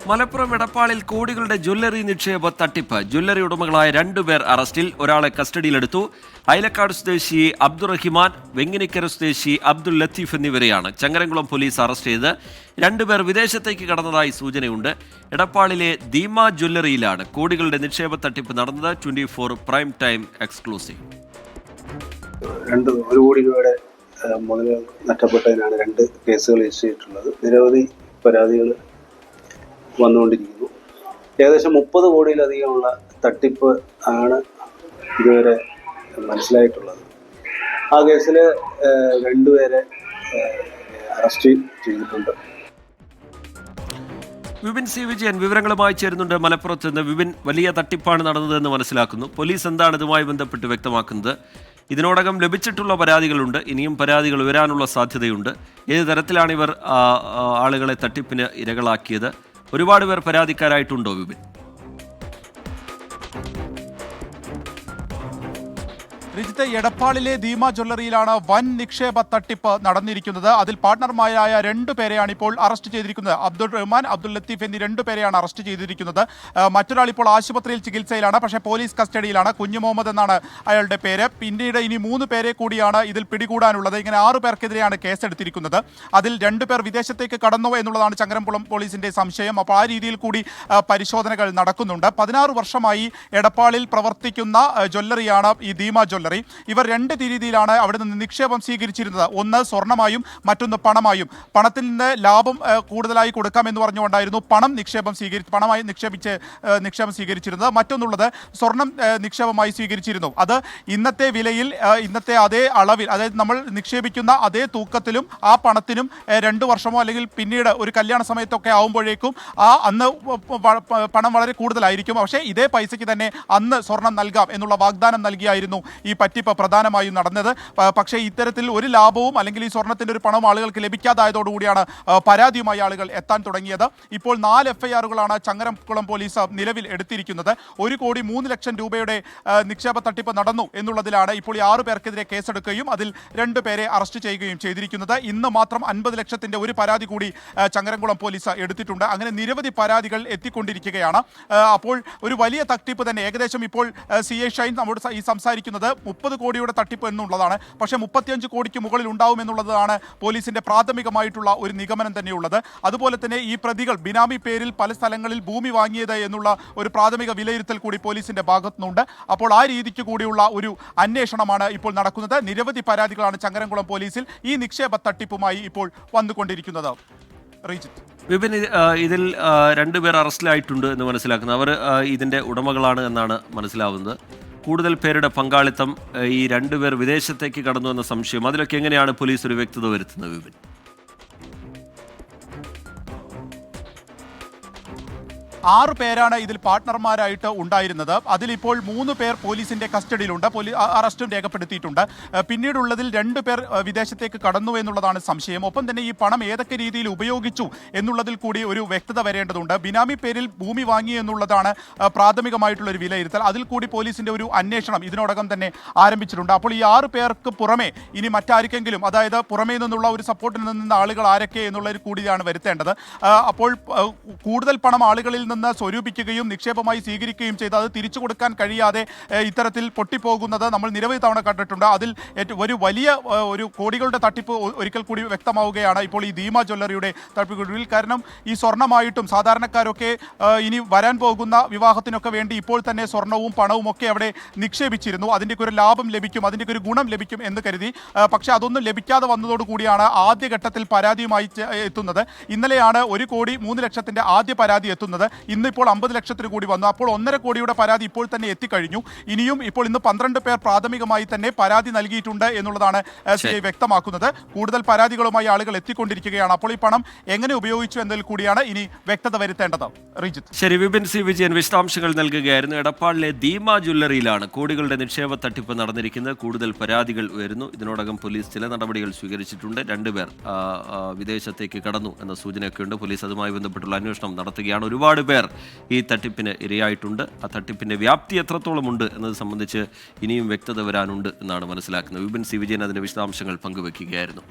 മലപ്പുറം എടപ്പാളിൽ കോടികളുടെ ജ്വല്ലറി നിക്ഷേപ തട്ടിപ്പ്. ജ്വല്ലറി ഉടമകളായ 2 പേർ അറസ്റ്റിൽ. ഒരാളെ കസ്റ്റഡിയിലെടുത്തു. അയലക്കാട് സ്വദേശി അബ്ദുറഹിമാൻ, വെങ്ങിനിക്കര സ്വദേശി അബ്ദുൽ ലത്തീഫ് എന്നിവരെയാണ് ചങ്ങരംകുളം പോലീസ് അറസ്റ്റ് ചെയ്തത്. 2 പേർ വിദേശത്തേക്ക് കടന്നതായി സൂചനയുണ്ട്. എടപ്പാളിലെ ദീമ ജ്വല്ലറിയിലാണ് കോടികളുടെ നിക്ഷേപ തട്ടിപ്പ് നടന്നത്. 24 പ്രൈം ടൈം എക്സ്ക്ലൂസീവ്. 1 കോടി രൂപയുടെ മുതൽ നഷ്ടപ്പെട്ടതിനാണ് 2 കേസുകൾ രജിസ്റ്റർ ചെയ്തിട്ടുള്ളത്. നിരവധി പരാതികൾ വന്നുകൊണ്ടിരിക്കുന്നു. ഏകദേശം 30 കോടിയിലധികമുള്ള തട്ടിപ്പ് ആണ് ഇതുവരെ മനസ്സിലായിട്ടുള്ളത്. ആ കേസിൽ 2 പേരെ അറസ്റ്റ് ചെയ്തിട്ടുണ്ട്. വിപിൻ സി വിജയൻ വിവരങ്ങളുമായി ചേരുന്നുണ്ട് മലപ്പുറത്ത് നിന്ന്. വിപിൻ, വലിയ തട്ടിപ്പാണ് നടന്നതെന്ന് മനസ്സിലാക്കുന്നു. പോലീസ് എന്താണ് ഇതുമായി ബന്ധപ്പെട്ട് വ്യക്തമാക്കുന്നത്? ഇതിനോടകം ലഭിച്ചിട്ടുള്ള പരാതികളുണ്ട്, ഇനിയും പരാതികൾ വരാനുള്ള സാധ്യതയുണ്ട്. ഏത് തരത്തിലാണ് ഇവർ ആളുകളെ തട്ടിപ്പിന് ഇരകളാക്കിയത്? ഒരുപാട് പേർ പരാതിക്കാരായിട്ടുണ്ടോ വിപിൻ? രജിത്ത്, എടപ്പാളിലെ ദീമ ജ്വല്ലറിയിലാണ് വൻ നിക്ഷേപ തട്ടിപ്പ് നടന്നിരിക്കുന്നത്. അതിൽ പാർട്ണർമാരായ 2 പേരെയാണ് ഇപ്പോൾ അറസ്റ്റ് ചെയ്തിരിക്കുന്നത്. അബ്ദുൾ റഹ്മാൻ, അബ്ദുൽ ലത്തീഫ് എന്നീ 2 പേരെയാണ് അറസ്റ്റ് ചെയ്തിരിക്കുന്നത്. മറ്റൊരാൾ ഇപ്പോൾ ആശുപത്രിയിൽ ചികിത്സയിലാണ്, പക്ഷേ പോലീസ് കസ്റ്റഡിയിലാണ്. കുഞ്ഞു മുഹമ്മദ് എന്നാണ് അയാളുടെ പേര്. പിന്നീട് ഇനി 3 പേരെ കൂടിയാണ് ഇതിൽ പിടികൂടാനുള്ളത്. ഇങ്ങനെ 6 പേർക്കെതിരെയാണ് കേസെടുത്തിരിക്കുന്നത്. അതിൽ 2 പേർ വിദേശത്തേക്ക് കടന്നു എന്നുള്ളതാണ് ചങ്ങരംകുളം പോലീസിന്റെ സംശയം. അപ്പോൾ ആ രീതിയിൽ കൂടി പരിശോധനകൾ നടക്കുന്നുണ്ട്. 16 വർഷമായി എടപ്പാളിൽ പ്രവർത്തിക്കുന്ന ജ്വല്ലറിയാണ് ഈ ദീമ ജ്വല്ലറി. ഇവർ 2 രീതിയിലാണ് അവിടെ നിന്ന് നിക്ഷേപം സ്വീകരിച്ചിരുന്നത്. ഒന്ന് സ്വർണമായും മറ്റൊന്ന് പണമായും. പണത്തിൽ നിന്ന് ലാഭം കൂടുതലായി കൊടുക്കാമെന്ന് പറഞ്ഞുകൊണ്ടായിരുന്നു പണമായി നിക്ഷേപം സ്വീകരിച്ചിരുന്നത്. മറ്റൊന്നുള്ളത് സ്വർണം നിക്ഷേപമായി സ്വീകരിച്ചിരുന്നു. അത് ഇന്നത്തെ വിലയിൽ ഇന്നത്തെ അതേ അളവിൽ, അതായത് നമ്മൾ നിക്ഷേപിക്കുന്ന അതേ തൂക്കത്തിലും ആ പണത്തിനും 2 വർഷമോ അല്ലെങ്കിൽ പിന്നീട് ഒരു കല്യാണ സമയത്തൊക്കെ ആവുമ്പോഴേക്കും അന്ന് പണം വളരെ കൂടുതലായിരിക്കും. പക്ഷേ ഇതേ പൈസയ്ക്ക് തന്നെ അന്ന് സ്വർണം നൽകാം എന്നുള്ള വാഗ്ദാനം നൽകിയായിരുന്നു ഈ പറ്റിപ്പ് പ്രധാനമായും നടന്നത്. പക്ഷേ ഇത്തരത്തിൽ ഒരു ലാഭവും അല്ലെങ്കിൽ ഈ സ്വർണത്തിൻ്റെ ഒരു പണവും ആളുകൾക്ക് ലഭിക്കാതായതോടുകൂടിയാണ് പരാതിയുമായി ആളുകൾ എത്താൻ തുടങ്ങിയത്. ഇപ്പോൾ 4 FIRകളാണ് ചങ്ങരംകുളം പോലീസ് നിലവിൽ എടുത്തിരിക്കുന്നത്. 1,03,00,000 രൂപയുടെ നിക്ഷേപ തട്ടിപ്പ് നടന്നു എന്നുള്ളതിലാണ് ഇപ്പോൾ ഈ 6 പേർക്കെതിരെ കേസെടുക്കുകയും അതിൽ 2 പേരെ അറസ്റ്റ് ചെയ്യുകയും ചെയ്തിരിക്കുന്നത്. ഇന്ന് മാത്രം 50 ലക്ഷത്തിൻ്റെ ഒരു പരാതി കൂടി ചങ്ങരംകുളം പോലീസ് എടുത്തിട്ടുണ്ട്. അങ്ങനെ നിരവധി പരാതികൾ എത്തിക്കൊണ്ടിരിക്കുകയാണ്. അപ്പോൾ ഒരു വലിയ തട്ടിപ്പ് തന്നെ. ഏകദേശം ഇപ്പോൾ CI ഷൈൻ നമ്മോട് ഈ സംസാരിക്കുന്നത് 30 കോടിയുടെ തട്ടിപ്പ് എന്നുള്ളതാണ്. പക്ഷേ 35 കോടിക്ക് മുകളിൽ ഉണ്ടാവുമെന്നുള്ളതാണ് പോലീസിന്റെ പ്രാഥമികമായിട്ടുള്ള ഒരു നിഗമനം തന്നെയുള്ളത്. അതുപോലെ തന്നെ ഈ പ്രതികൾ ബിനാമി പേരിൽ പല സ്ഥലങ്ങളിൽ ഭൂമി വാങ്ങിയത് എന്നുള്ള ഒരു പ്രാഥമിക വിലയിരുത്തൽ കൂടി പോലീസിന്റെ ഭാഗത്തുനിന്നുണ്ട്. അപ്പോൾ ആ രീതിക്ക് കൂടിയുള്ള ഒരു അന്വേഷണമാണ് ഇപ്പോൾ നടക്കുന്നത്. നിരവധി പരാതികളാണ് ചങ്ങരംകുളം പോലീസിൽ ഈ നിക്ഷേപ തട്ടിപ്പുമായി ഇപ്പോൾ വന്നുകൊണ്ടിരിക്കുന്നത്. വിപിൻ, ഇതിൽ 2 പേർ അറസ്റ്റിലായിട്ടുണ്ട് എന്ന് മനസ്സിലാക്കുന്നത്. അവർ ഇതിന്റെ ഉടമകളാണ് എന്നാണ് മനസ്സിലാവുന്നത്. കൂടുതൽ പേരുടെ പങ്കാളിത്തം, ഈ 2 പേർ വിദേശത്തേക്ക് കടന്നു എന്ന സംശയം, അതിലൊക്കെ എങ്ങനെയാണ് പോലീസ് ഒരു വ്യക്തത വരുത്തുന്നത് വിപിൻ? 6 പേരാണ് ഇതിൽ പാർട്ണർമാരായിട്ട് ഉണ്ടായിരുന്നത്. അതിലിപ്പോൾ 3 പേർ പോലീസിന്റെ കസ്റ്റഡിയിലുണ്ട്, അറസ്റ്റും രേഖപ്പെടുത്തിയിട്ടുണ്ട്. പിന്നീടുള്ളതിൽ 2 പേർ വിദേശത്തേക്ക് കടന്നു എന്നുള്ളതാണ് സംശയം. ഒപ്പം തന്നെ ഈ പണം ഏതൊക്കെ രീതിയിൽ ഉപയോഗിച്ചു എന്നുള്ളതിൽ കൂടി ഒരു വ്യക്തത വരേണ്ടതുണ്ട്. ബിനാമി പേരിൽ ഭൂമി വാങ്ങി എന്നുള്ളതാണ് പ്രാഥമികമായിട്ടുള്ളൊരു വിലയിരുത്തൽ. അതിൽ കൂടി പോലീസിന്റെ ഒരു അന്വേഷണം ഇതിനോടകം തന്നെ ആരംഭിച്ചിട്ടുണ്ട്. അപ്പോൾ ഈ 6 പേർക്ക് പുറമെ ഇനി മറ്റാർക്കെങ്കിലും, അതായത് പുറമേ നിന്നുള്ള ഒരു സപ്പോർട്ടിൽ നിന്ന ആളുകൾ ആരൊക്കെ എന്നുള്ളൊരു കൂടിയാണ് വരുത്തേണ്ടത്. അപ്പോൾ കൂടുതൽ പണം ആളുകളിൽ നിന്ന് സ്വരൂപിക്കുകയും നിക്ഷേപമായി സ്വീകരിക്കുകയും ചെയ്ത് അത് തിരിച്ചു കൊടുക്കാൻ കഴിയാതെ ഇത്തരത്തിൽ പൊട്ടിപ്പോകുന്നത് നമ്മൾ നിരവധി തവണ കണ്ടിട്ടുണ്ട്. അതിൽ ഒരു വലിയ ഒരു കോടികളുടെ തട്ടിപ്പ് ഒരിക്കൽ കൂടി വ്യക്തമാവുകയാണ് ഇപ്പോൾ ഈ ദീമ ജ്വല്ലറിയുടെ തട്ടിപ്പിൽ. കാരണം ഈ സ്വർണ്ണമായിട്ടും സാധാരണക്കാരൊക്കെ ഇനി വരാൻ പോകുന്ന വിവാഹത്തിനൊക്കെ വേണ്ടി ഇപ്പോൾ തന്നെ സ്വർണവും പണവും ഒക്കെ അവിടെ നിക്ഷേപിച്ചിരുന്നു. അതിൻ്റെയൊക്കെ ഒരു ലാഭം ലഭിക്കും, അതിൻ്റെയൊക്കെ ഒരു ഗുണം ലഭിക്കും എന്ന് കരുതി. പക്ഷേ അതൊന്നും ലഭിക്കാതെ വന്നതോടുകൂടിയാണ് ആദ്യഘട്ടത്തിൽ പരാതിയുമായി എത്തുന്നത്. ഇന്നലെയാണ് 1,03,00,000 ആദ്യ പരാതി എത്തുന്നത്. ഇന്നിപ്പോൾ 50 ലക്ഷത്തിന് കൂടി വന്നു. അപ്പോൾ 1.5 കോടിയുടെ പരാതി ഇപ്പോൾ തന്നെ എത്തിക്കഴിഞ്ഞു. ഇനിയും ഇപ്പോൾ ഇന്ന് 12 പേർ പ്രാഥമികമായി തന്നെ പരാതി നൽകിയിട്ടുണ്ട് എന്നുള്ളതാണ് CI വ്യക്തമാക്കുന്നത്. കൂടുതൽ പരാതികളുമായി ആളുകൾ എത്തിക്കൊണ്ടിരിക്കുകയാണ്. അപ്പോൾ ഈ പണം എങ്ങനെ ഉപയോഗിച്ചു എന്നതിൽ കൂടിയാണ് ഇനി വ്യക്തത വരുത്തേണ്ടത്. റിജിത്ത്. ശരി, വിപിൻ സി വിജയൻ വിശദാംശങ്ങൾ നൽകുകയായിരുന്നു. എടപ്പാളിലെ ദീമ ജ്വല്ലറിയിലാണ് കോടികളുടെ നിക്ഷേപ തട്ടിപ്പ് നടന്നിരിക്കുന്നത്. കൂടുതൽ പരാതികൾ ഉയരുന്നു. ഇതിനോടകം പോലീസ് ചില നടപടികൾ സ്വീകരിച്ചിട്ടുണ്ട്. 2 പേർ വിദേശത്തേക്ക് കടന്നു എന്ന സൂചനയൊക്കെയുണ്ട്. പോലീസ് അതുമായി ബന്ധപ്പെട്ടുള്ള അന്വേഷണം നടത്തുകയാണ്. ഒരുപാട് പേർ ഈ തട്ടിപ്പിന് ഇരയായിട്ടുണ്ട്. ആ തട്ടിപ്പിന്റെ വ്യാപ്തി എത്രത്തോളം ഉണ്ട് എന്നത് സംബന്ധിച്ച് ഇനിയും വ്യക്തത വരാനുണ്ട് എന്നാണ് മനസ്സിലാക്കുന്നത്. വിപിൻ സി വിജയൻ അതിന്റെ വിശദാംശങ്ങൾ പങ്കുവെക്കുകയായിരുന്നു.